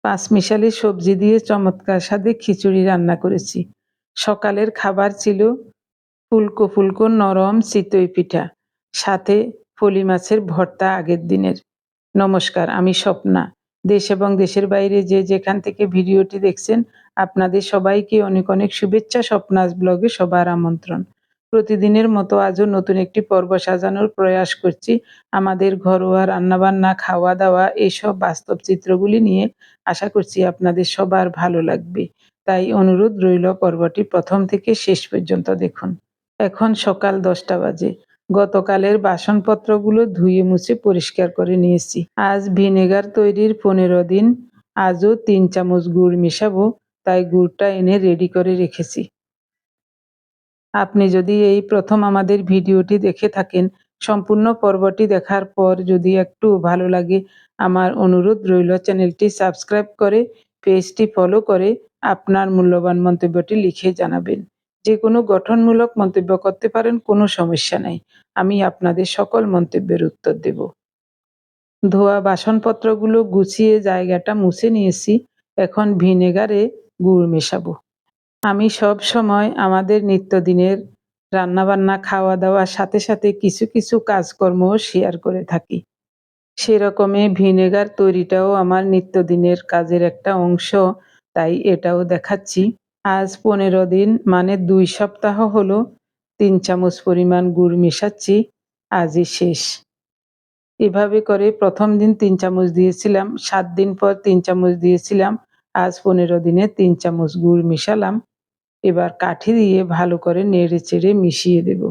পাঁচমিশালি সবজি দিয়ে চমৎকার স্বাদে খিচুড়ি রান্না করেছি। সকালের খাবার ছিল ফুলকো ফুলকো নরম চিতই পিঠা, সাথে ফলি মাছের ভর্তা আগের দিনের। নমস্কার, আমি স্বপ্না। দেশ এবং দেশের বাইরে যে যেখান থেকে ভিডিওটি দেখছেন, আপনাদের সবাইকে অনেক অনেক শুভেচ্ছা। স্বপ্নাস ব্লগে সবার আমন্ত্রণ। প্রতিদিনের মতো আজও নতুন একটি পর্ব সাজানোর প্রয়াস করছি। আমাদের ঘরোয়া রান্নাবান্না, খাওয়া দাওয়া এইসব বাস্তব চিত্রগুলি নিয়ে। আশা করছি আপনাদের সবার ভালো লাগবে। তাই অনুরোধ রইল, পর্বটি প্রথম থেকে শেষ পর্যন্ত দেখুন। এখন সকাল 10টা বাজে। গতকালের বাসনপত্রগুলো ধুয়ে মুছে পরিষ্কার করে নিয়েছি। আজ ভিনেগার তৈরির 15 দিন। আজও 3 চামচ গুড় মেশাবো, তাই গুড়টা এনে রেডি করে রেখেছি। আপনি যদি এই প্রথম আমাদের ভিডিওটি দেখে থাকেন, সম্পূর্ণ পর্বটি দেখার পর যদি একটু ভালো লাগে, আমার অনুরোধ রইল চ্যানেলটি সাবস্ক্রাইব করে পেজটি ফলো করে আপনার মূল্যবান মন্তব্যটি লিখে জানাবেন। যে কোনো গঠনমূলক মন্তব্য করতে পারেন, কোনো সমস্যা নাই। আমি আপনাদের সকল মন্তব্যের উত্তর দেব। ধোয়া বাসনপত্রগুলো গুছিয়ে জায়গাটা মুছে নিয়েছি। এখন ভিনেগারে গুড় মেশাবো। আমি সব সময় আমাদের নিত্যদিনের রান্নাবান্না, খাওয়া দাওয়ার সাথে সাথে কিছু কিছু কাজকর্মও শেয়ার করে থাকি। সেরকমই ভিনেগার তৈরিটাও আমার নিত্যদিনের কাজের একটা অংশ, তাই এটাও দেখাচ্ছি। আজ 15 দিন মানে 2 সপ্তাহ হলো 3 চামচ পরিমাণ গুড় মেশাচ্ছি। আজই শেষ। এভাবে করে প্রথম দিন 3 চামচ দিয়েছিলাম, 7 দিন পর 3 চামচ দিয়েছিলাম। আজ 15 দিনে 3 চামচ গুড় মেশালাম। এবার কাঠি দিয়ে ভালো করে নেড়ে চেড়ে মিশিয়ে দেব।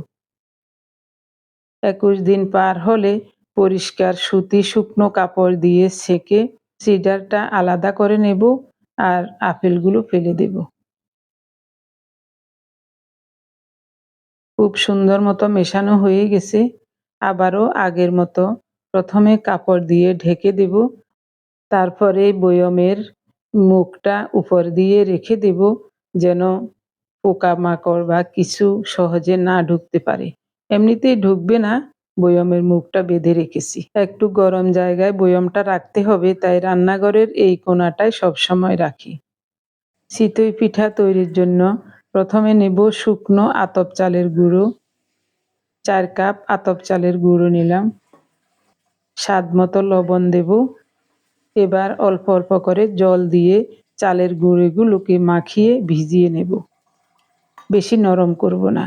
21 দিন পার হলে পরিষ্কার সুতি শুকনো কাপড় দিয়ে সেকে সিডারটা আলাদা করে নেব আর আপেলগুলো ফেলে দেব। খুব সুন্দর মতো মেশানো হয়ে গেছে। আবারও আগের মতো প্রথমে কাপড় দিয়ে ঢেকে দেব, তারপরে বয়মের মুখটা উপর দিয়ে রেখে দেব, যেন পোকামাকড় বা কিছু সহজে না ঢুকতে পারে। এমনিতেই ঢুকবে না, বয়মের মুখটা বেঁধে রেখেছি। একটু গরম জায়গায় বয়মটা রাখতে হবে, তাই রান্নাঘরের এই কোণাটায় সবসময় রাখি। চিতই পিঠা তৈরির জন্য প্রথমে নেব শুকনো আতপ চালের গুঁড়ো। 4 কাপ আতপ চালের গুঁড়ো নিলাম। স্বাদ মতো লবণ দেব। এবার অল্প অল্প করে জল দিয়ে চালের গুঁড়োগুলোকে মাখিয়ে ভিজিয়ে নেব। বেশি নরম করব না।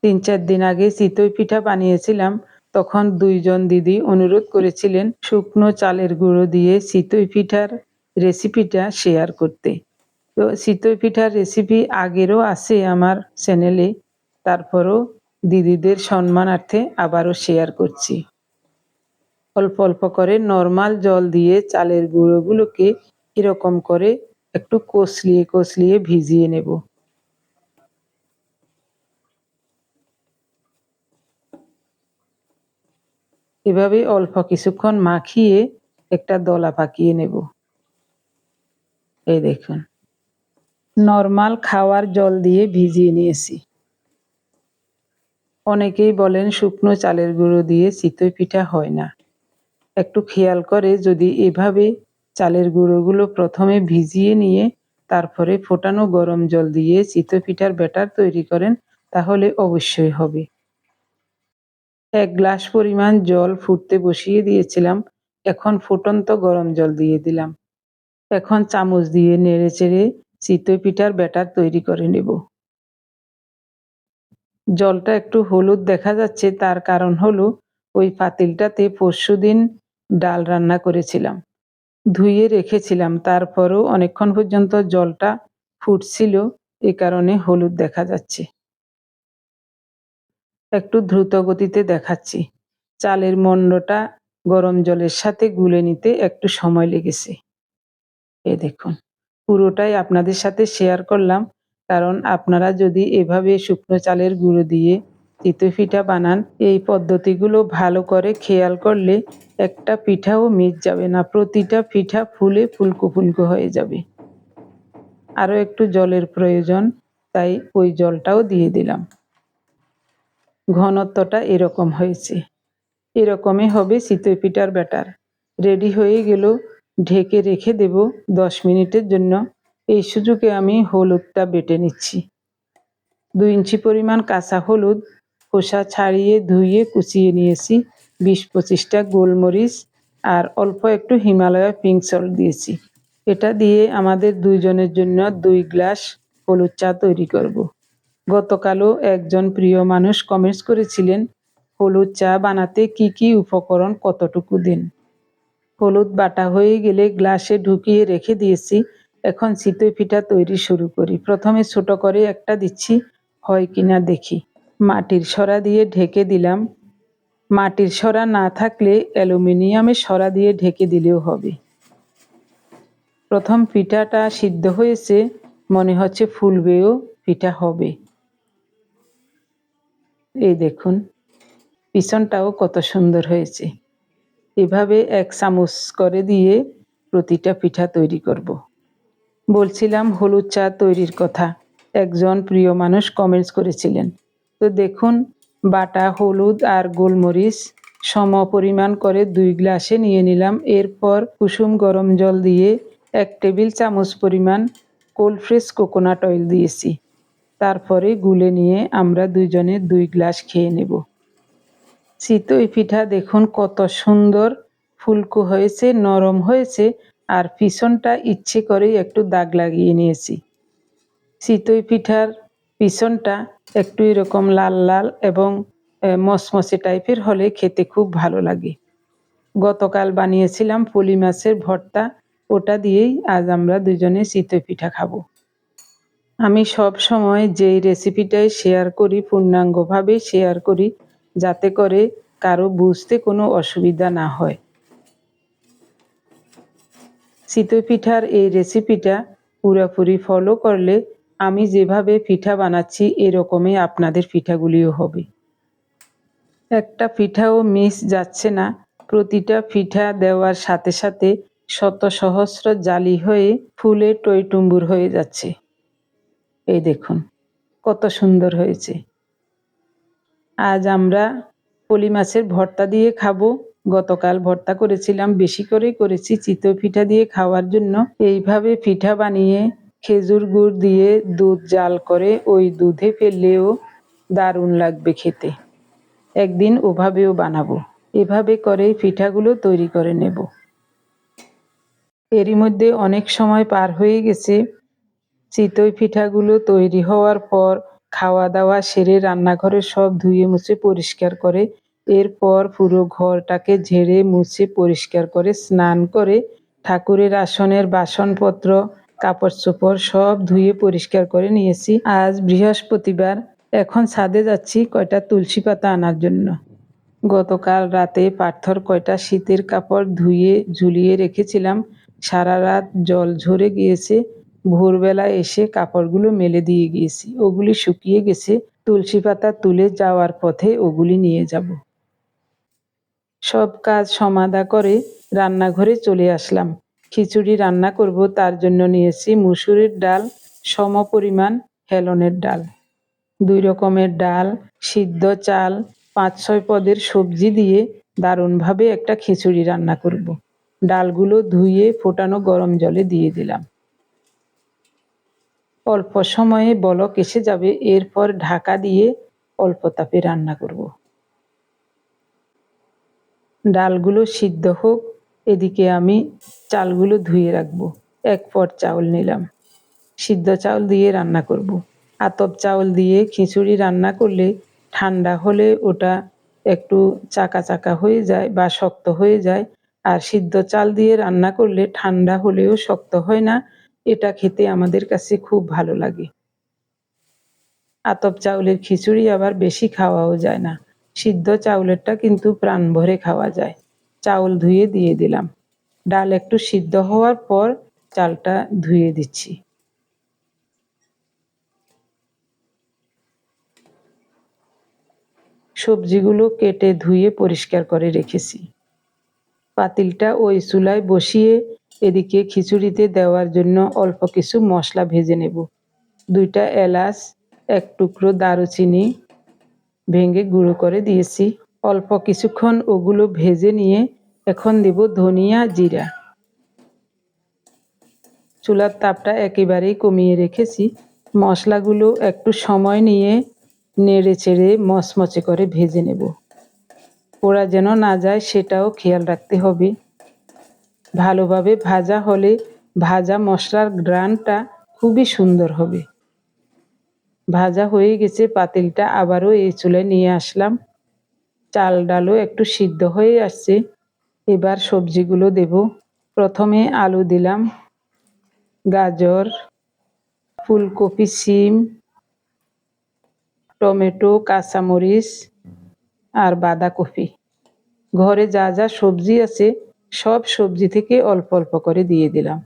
3-4 দিন আগে চিতই পিঠা বানিয়েছিলাম, তখন 2 জন দিদি অনুরোধ করেছিলেন শুকনো চালের গুঁড়ো দিয়ে চিতই পিঠার রেসিপিটা শেয়ার করতে। তো চিতই পিঠার রেসিপি আগেরও আছে আমার চ্যানেলে, তারপরও দিদিদের সম্মানার্থে আবারও শেয়ার করছি। অল্প অল্প করে নর্মাল জল দিয়ে চালের গুঁড়োগুলোকে এরকম করে একটু কষলিয়ে কষলিয়ে ভিজিয়ে নেব। এভাবে অল্প কিছুক্ষণ মাখিয়ে একটা দলা পাকিয়ে নেব। এই দেখুন, নর্মাল খাওয়ার জল দিয়ে ভিজিয়ে নিয়েছি। অনেকেই বলেন শুকনো চালের গুঁড়ো দিয়ে চিতই পিঠা হয় না। একটু খেয়াল করে যদি এভাবে চালের গুঁড়োগুলো প্রথমে ভিজিয়ে নিয়ে তারপরে ফোটানো গরম জল দিয়ে চিতই পিঠার ব্যাটার তৈরি করেন, তাহলে অবশ্যই হবে। 1 গ্লাস পরিমাণ জল ফুটতে বসিয়ে দিয়েছিলাম। এখন ফুটন্ত গরম জল দিয়ে দিলাম। এখন চামচ দিয়ে নেড়ে চেড়ে চিতই পিঠার ব্যাটার তৈরি করে নেব। জলটা একটু হলুদ দেখা যাচ্ছে, তার কারণ হলো ওই পাতিলটাতে পরশুদিন ডাল রান্না করেছিলাম, ধুয়ে রেখেছিলাম, তারপরও অনেকক্ষণ পর্যন্ত জলটা ফুটছিল, এ কারণে হলুদ দেখা যাচ্ছে। একটু দ্রুত গতিতে দেখাচ্ছি। চালের মন্ডটা গরম জলের সাথে গুলে নিতে একটু সময় লেগেছে। এই দেখুন, পুরোটাই আপনাদের সাথে শেয়ার করলাম, কারণ আপনারা যদি এভাবে শুকনো চালের গুঁড়ো দিয়ে চিতই পিঠা বানান, এই পদ্ধতিগুলো ভালো করে খেয়াল করলে একটা পিঠাও মিস যাবে না, প্রতিটা পিঠা ফুলে ফুলকো ফুলকো হয়ে যাবে। আরও একটু জলের প্রয়োজন, তাই ওই জলটাও দিয়ে দিলাম। ঘনত্বটা এরকম হয়েছে। এরকমই হবে চিতই পিঠার ব্যাটার। রেডি হয়ে গেল ঢেকে রেখে দেব 10 মিনিটের জন্য। এই সুযোগে আমি হলুদটা বেটে নিচ্ছি। 2 ইঞ্চি পরিমাণ কাঁচা হলুদ খোসা ছাড়িয়ে ধুয়ে কুচিয়ে নিয়েছি। 20-25টা গোলমরিচ আর অল্প একটু হিমালয়া পিঙ্ক সল্ট দিয়েছি। এটা দিয়ে আমাদের দুইজনের জন্য 2 গ্লাস হলুদ চা তৈরি করব। গতকালও একজন প্রিয় মানুষ কমেন্টস করেছিলেন, হলুদ চা বানাতে কি কি উপকরণ কতটুকু দিন। হলুদ বাটা হয়ে গেলে গ্লাসে ঢুকিয়ে রেখে দিয়েছি। এখন চিতই পিঠা তৈরি শুরু করি। প্রথমে ছোট করে একটা দিচ্ছি, হয় কিনা দেখি। মাটির সরা দিয়ে ঢেকে দিলাম। মাটির সরা না থাকলে অ্যালুমিনিয়ামের সরা দিয়ে ঢেকে দিলেও হবে। প্রথম পিঠাটা সিদ্ধ হয়েছে, মনে হচ্ছে ফুলবেও, পিঠা হবে। এই দেখুন, পিছনটাও কত সুন্দর হয়েছে। এভাবে 1 চামচ করে দিয়ে প্রতিটা পিঠা তৈরি করব। বলছিলাম হলুদ চা তৈরির কথা, একজন প্রিয় মানুষ কমেন্টস করেছিলেন। তো দেখুন, বাটা হলুদ আর গোলমরিচ সম পরিমাণ করে 2 গ্লাসে নিয়ে নিলাম। এরপর কুসুম গরম জল দিয়ে 1 টেবিল চামচ পরিমাণ কোল্ড ফ্রেশ কোকোনাট অয়েল দিয়েছি। তারপরে গুলে নিয়ে আমরা দুইজনে 2 গ্লাস খেয়ে নেব। চিতই পিঠা দেখুন কত সুন্দর ফুলকো হয়েছে, নরম হয়েছে, আর পিছনটা ইচ্ছে করেই একটু দাগ লাগিয়ে নিয়েছি। চিতই পিঠার পিছনটা একটু এরকম লাল লাল এবং মচমচে টাইপের হলে খেতে খুব ভালো লাগে। গতকাল বানিয়েছিলাম পলি মাছের ভর্তা, ওটা দিয়েই আজ আমরা দুজনে চিতই পিঠা খাবো। আমি সব সময় যেই রেসিপিটাই শেয়ার করি পূর্ণাঙ্গভাবেই শেয়ার করি, যাতে করে কারো বুঝতে কোনো অসুবিধা না হয়। চিতই পিঠার এই রেসিপিটা পুরোপুরি ফলো করলে আমি যেভাবে পিঠা বানাচ্ছি এরকমই আপনাদের পিঠাগুলিও হবে। একটা পিঠাও মিস যাচ্ছে না। প্রতিটা পিঠা দেওয়ার সাথে সাথে শত সহস্র জালি হয়ে ফুলে টইটুম্বুর হয়ে যাচ্ছে। এই দেখুন কত সুন্দর হয়েছে। আজ আমরা পলি মাছের ভর্তা দিয়ে খাবো। গতকাল ভর্তা করেছিলাম, বেশি করেই করেছি চিতই পিঠা দিয়ে খাওয়ার জন্য। এইভাবে পিঠা বানিয়ে খেজুর গুড় দিয়ে দুধ জাল করে ওই দুধে ফেললেও দারুণ লাগবে খেতে। একদিন ওভাবেও বানাবো। এভাবে করেই পিঠাগুলো তৈরি করে নেব। এরই মধ্যে অনেক সময় পার হয়ে গেছে। চিতই পিঠাগুলো তৈরি হওয়ার পর খাওয়া দাওয়া সেরে রান্নাঘরে সব ধুয়ে মুছে পরিষ্কার করে, এরপর পুরো ঘরটাকে ঝেড়ে মুছে পরিষ্কার করে স্নান করে ঠাকুরের আসনের বাসনপত্র কাপড় চোপড় সব ধুয়ে পরিষ্কার করে নিয়েছি। আজ বৃহস্পতিবার। এখন ছাদে যাচ্ছি কয়টা তুলসী পাতা আনার জন্য। গতকাল রাতে পাথর কয়টা শীতের কাপড় ধুয়ে ঝুলিয়ে রেখেছিলাম, সারা রাত জল ঝরে গিয়েছে। ভোরবেলা এসে কাপড়গুলো মেলে দিয়ে গিয়েছি, ওগুলি শুকিয়ে গেছে। তুলসী পাতা তুলে যাওয়ার পথে ওগুলি নিয়ে যাব। সব কাজ সমাধা করে রান্নাঘরে চলে আসলাম। খিচুড়ি রান্না করব, তার জন্য নিয়েছি মুসুরির ডাল, সম পরিমাণ হেলনের ডাল, 2 রকমের ডাল, সিদ্ধ চাল, 5-6 পদের সবজি দিয়ে দারুণভাবে একটা খিচুড়ি রান্না করব। ডালগুলো ধুয়ে ফোটানো গরম জলে দিয়ে দিলাম। অল্প সময়ে বলক এসে যাবে, এরপর ঢাকা দিয়ে অল্প তাপে রান্না করব। ডালগুলো সিদ্ধ হোক, এদিকে আমি চালগুলো ধুয়ে রাখবো। 1 পট চাউল নিলাম, সিদ্ধ চাউল দিয়ে রান্না করব। আতপ চাউল দিয়ে খিচুড়ি রান্না করলে ঠান্ডা হলে ওটা একটু চাকা চাকা হয়ে যায় বা শক্ত হয়ে যায়, আর সিদ্ধ চাল দিয়ে রান্না করলে ঠান্ডা হলেও শক্ত হয় না। এটা খেতে আমাদের কাছে খুব ভালো লাগে। আতপ চাউলের খিচুড়ি আবার বেশি খাওয়াও যায় না, সিদ্ধ চাউলেরটা কিন্তু প্রাণ ভরে খাওয়া যায়। চাউল ধুয়ে দিয়ে দিলাম। ডাল একটু সিদ্ধ হওয়ার পর চালটা ধুয়ে দিচ্ছি। সবজিগুলো কেটে ধুয়ে পরিষ্কার করে রেখেছি। পাতিলটা ওই চুলায় বসিয়ে এদিকে খিচুড়িতে দেওয়ার জন্য অল্প কিছু মশলা ভেজে নেব। 2টা এলাচ, 1 টুকরো দারুচিনি ভেঙে গুঁড়ো করে দিয়েছি। অল্প কিছুক্ষণ ওগুলো ভেজে নিয়ে এখন দেব ধনিয়া জিরা। চুলার তাপটা একেবারেই কমিয়ে রেখেছি। মশলাগুলো একটু সময় নিয়ে নেড়ে চেড়ে মচমচে করে ভেজে নেব। পোড়া যেন না যায় সেটাও খেয়াল রাখতে হবে। ভালোভাবে ভাজা হলে ভাজা মশলার ঘ্রাণটা খুবই সুন্দর হবে। ভাজা হয়ে গেছে, পাতিলটা আবারও এই চুলায় নিয়ে আসলাম। চাল ডালও একটু সিদ্ধ হয়ে আসছে। এবার সবজিগুলো দেব। প্রথমে আলু দিলাম, গাজর, ফুলকপি, শিম, টমেটো, কাঁচামরিচ আর বাঁধাকপি। ঘরে যা যা সবজি আছে সব সবজি থেকে অল্প অল্প করে দিয়ে দিলাম।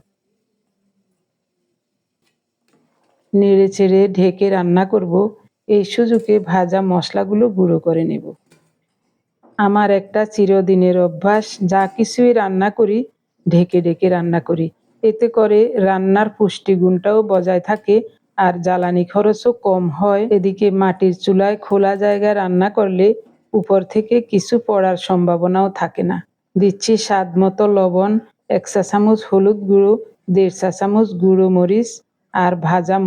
নেড়ে চেড়ে ঢেকে রান্না করব। এই সুযোগে ভাজা মশলাগুলো গুঁড়ো করে নেব। আমার একটা চিরদিনের অভ্যাস, যা কিছুই রান্না করি ঢেকে ঢেকে রান্না করি। এতে করে রান্নার পুষ্টিগুণটাও বজায় থাকে আর জ্বালানি খরচও কম হয়। এদিকে মাটির চুলায় খোলা জায়গায় রান্না করলে উপর থেকে কিছু পড়ার সম্ভাবনাও থাকে না। দিচ্ছি স্বাদ মতো লবণ, 1 চা চামচ হলুদ গুঁড়ো, 1.5 চা চামচ গুঁড়ো মরিচ আর ভাজা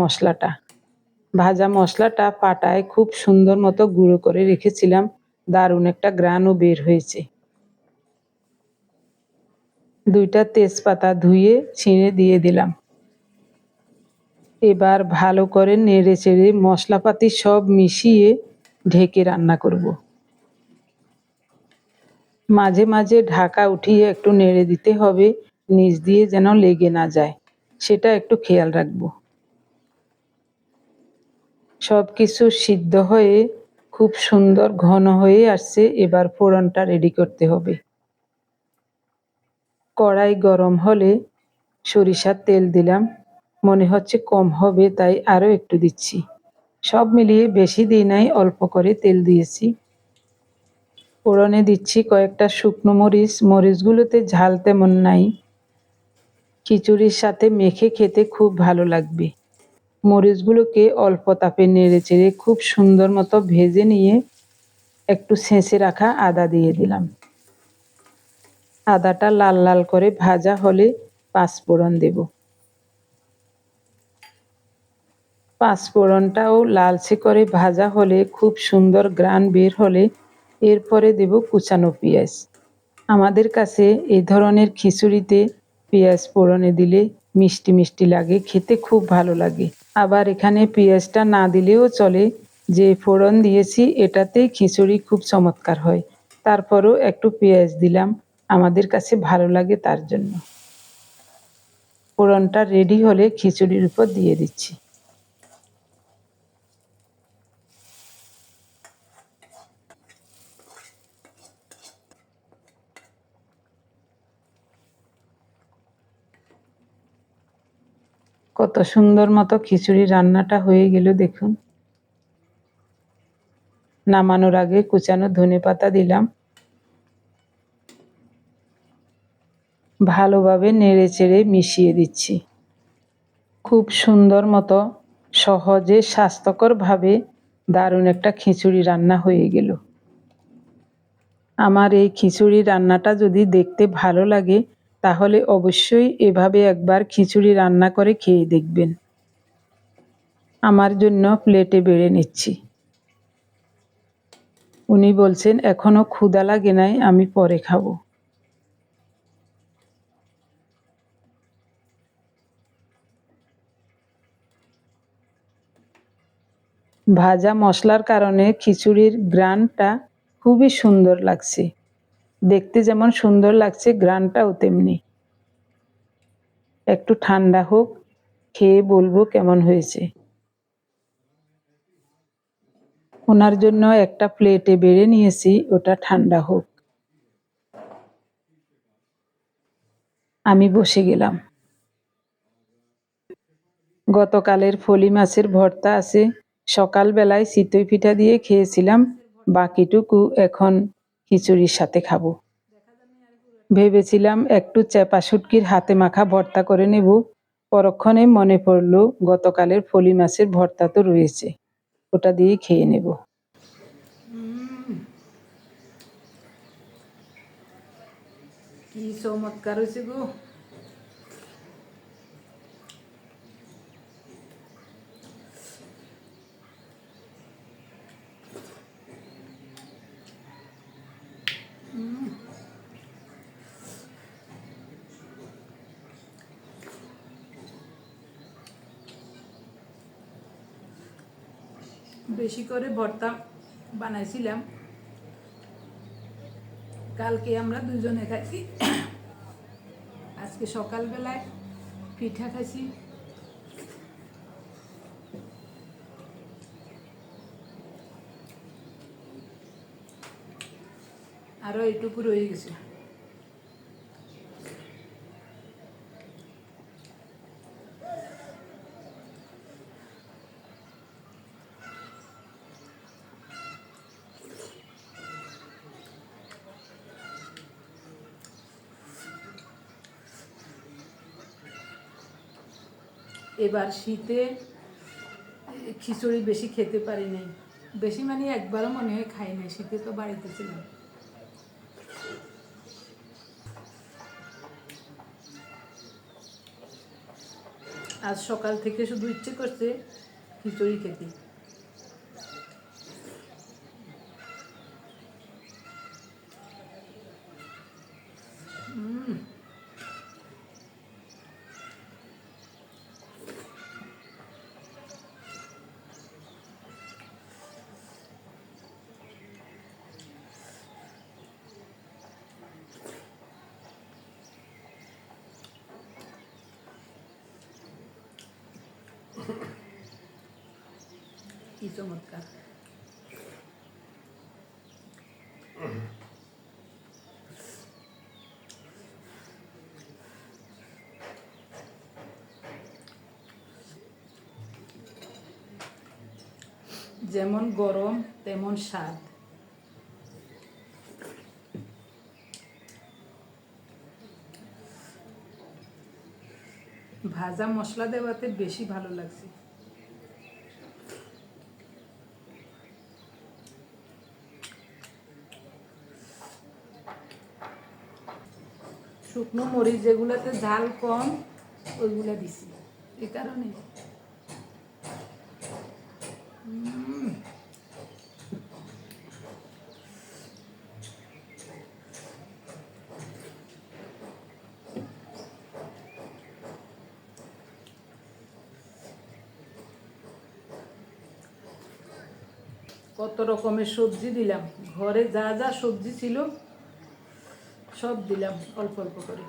মশলাটা পাটায় খুব সুন্দর মতো গুঁড়ো করে রেখেছিলাম। দারুণ একটা ঘ্রাণও বের হয়েছে। 2টা তেজপাতা ধুয়ে ছিঁড়ে দিয়ে দিলাম। এবার ভালো করে নেড়ে চেড়ে মশলাপাতি সব মিশিয়ে ঢেকে রান্না করব। মাঝে মাঝে ঢাকা উঠিয়ে একটু নেড়ে দিতে হবে, নিচ দিয়ে যেন লেগে না যায়, সেটা একটু খেয়াল রাখবো। সব কিছু সিদ্ধ হয়ে খুব সুন্দর ঘন হয়ে আসছে। এবার ফোড়নটা রেডি করতে হবে। কড়াই গরম হলে সরিষার তেল দিলাম। মনে হচ্ছে কম হবে, তাই আরও একটু দিচ্ছি। সব মিলিয়ে বেশি দিই নাই, অল্প করে তেল দিয়েছি। ফোড়নে দিচ্ছি কয়েকটা শুকনো মরিচ। মরিচগুলোতে ঝাল তেমন নাই, খিচুড়ির সাথে মেখে খেতে খুব ভালো লাগবে। মরিচগুলোকে অল্প তাপে নেড়ে চেড়ে খুব সুন্দর মতো ভেজে নিয়ে একটু ছেঁচে রাখা আদা দিয়ে দিলাম। আদাটা লাল লাল করে ভাজা হলে পাঁচফোড়ন দেব। পাঁচফোড়নটাও লালচে করে ভাজা হলে খুব সুন্দর ঘ্রাণ বের হলে এরপরে দেব কুচানো পেঁয়াজ। আমাদের কাছে এই ধরনের খিচুড়িতে পেঁয়াজ ফোড়নে দিলে মিষ্টি মিষ্টি লাগে, খেতে খুব ভালো লাগে। আবার এখানে পেঁয়াজটা না দিলেও চলে, যে ফোড়ন দিয়েছি এটাতেই খিচুড়ি খুব চমৎকার হয়। তারপরও একটু পেঁয়াজ দিলাম, আমাদের কাছে ভালো লাগে তার জন্য। ফোড়নটা রেডি হলে খিচুড়ির উপর দিয়ে দিচ্ছি। কত সুন্দর মতো খিচুড়ি রান্নাটা হয়ে গেল দেখুন। নামানোর আগে কুচানো ধনেপাতা দিলাম। ভালোভাবে নেড়ে চেড়ে মিশিয়ে দিচ্ছি। খুব সুন্দর মতো সহজে স্বাস্থ্যকরভাবে দারুণ একটা খিচুড়ি রান্না হয়ে গেল। আমার এই খিচুড়ি রান্নাটা যদি দেখতে ভালো লাগে তাহলে অবশ্যই এভাবে একবার খিচুড়ি রান্না করে খেয়ে দেখবেন। আমার জন্য প্লেটে বেড়ে নিচ্ছি। উনি বলছেন এখনো ক্ষুধা লাগে নাই, আমি পরে খাবো। ভাজা মশলার কারণে খিচুড়ির ঘ্রাণটা খুবই সুন্দর লাগছে। দেখতে যেমন সুন্দর লাগছে, ঘ্রাণটাও তেমনি। একটু ঠান্ডা হোক, খেয়ে বলবো কেমন হয়েছে। ওনার জন্য একটা প্লেটে বেড়ে নিয়েছি, ওটা ঠান্ডা হোক। আমি বসে গেলাম। গতকালের ফলি মাছের ভর্তা আছে, সকালবেলায় চিতই পিঠা দিয়ে খেয়েছিলাম, বাকিটুকু এখন খিচুড়ির সাথে খাবো। ভেবেছিলাম একটু চেপা শুটকির হাতে মাখা ভর্তা করে নেব, পরক্ষণে মনে পড়ল গতকালের ফলি মাছের ভর্তা তো রয়েছে, ওটা দিয়ে খেয়ে নেব। কি চমৎকার হয়েছে গো। বেশি করে ভর্তা বানাইছিলাম, কালকে আমরা দুজনে খাইছি, আজকে সকালবেলায় পিঠা খাইছি। আরও এইটুকু রয়ে গেছে। এবার শীতে খিচুড়ি বেশি খেতে পারি নাই, বেশি মানে একবারও মনে হয় খাই নাই, শীতে তো বাড়িতে ছিলাম। আজ সকাল থেকে শুধু ইচ্ছে করছে খিচুড়ি খেতে। কি চমৎকার! যেমন গরম তেমন স্বাদ। ভাজা মশলা দেওয়াতে বেশি ভালো লাগছে। শুকনো মরিচ যেগুলোতে ঝাল কম ওইগুলা দিছি, এই কারণে। কত রকমের সবজি দিলাম, ঘরে যা যা সবজি ছিল সব দিলাম অল্প অল্প করে।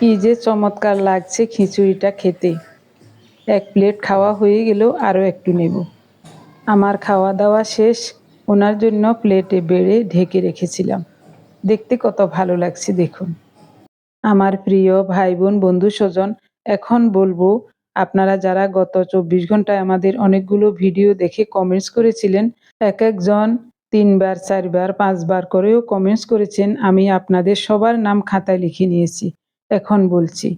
কি যে চমৎকার লাগছে খিচুড়িটা খেতে। এক প্লেট খাওয়া হয়ে গেল, আরও একটু নেব। আমার খাওয়া দাওয়া শেষ, ওনার জন্য প্লেটে বেড়ে ঢেকে রেখেছিলাম। দেখতে কত ভালো লাগছে দেখুন। আমার প্রিয় ভাই বোন বন্ধু স্বজন, এখন বলবো, আপনারা যারা গত 24 ঘন্টায় আমাদের অনেকগুলো ভিডিও দেখে কমেন্টস করেছিলেন, এক একজন 3 বার 4 বার 5 বার করেও কমেন্টস করেছেন, আমি আপনাদের সবার নাম খাতায় লিখে নিয়েছি। এখন বলছি।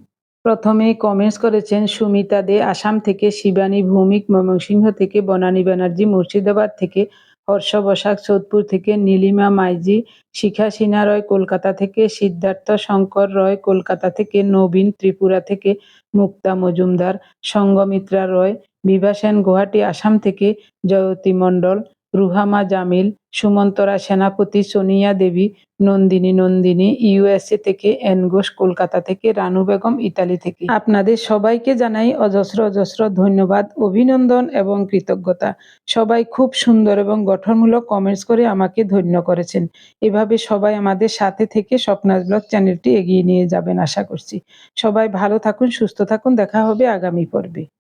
প্রথমেই কমেন্টস করেছেন সুমিতা দে আসাম থেকে, শিবানী ভৌমিক ময়মনসিংহ থেকে, বনানী ব্যানার্জি মুর্শিদাবাদ থেকে, হর্ষ বসাক সোদপুর থেকে, নীলিমা মাইজি, শিখা সিনহা রয় কলকাতা থেকে, সিদ্ধার্থ শঙ্কর রয় কলকাতা থেকে, নবীন ত্রিপুরা থেকে, মুক্তা মজুমদার, সঙ্গমিত্রা রয়, বিভা সেন গুয়াহাটি আসাম থেকে, জয়তী মণ্ডল, রুহামা জামিল, সুমন্তরা সেনাপতি, সোনিয়া দেবী, নন্দিনী ইউএসএ থেকে, এন ঘোষ কলকাতা থেকে, রানু বেগম ইতালি থেকে। আপনাদের সবাইকে জানাই অজস্র অজস্র ধন্যবাদ, অভিনন্দন এবং কৃতজ্ঞতা। সবাই খুব সুন্দর এবং গঠনমূলক কমেন্টস করে আমাকে ধন্য করেছেন। এভাবে সবাই আমাদের সাথে থেকে স্বপ্নাস ব্লগ চ্যানেলটি এগিয়ে নিয়ে যাবেন আশা করছি। সবাই ভালো থাকুন, সুস্থ থাকুন, দেখা হবে আগামী পর্বে।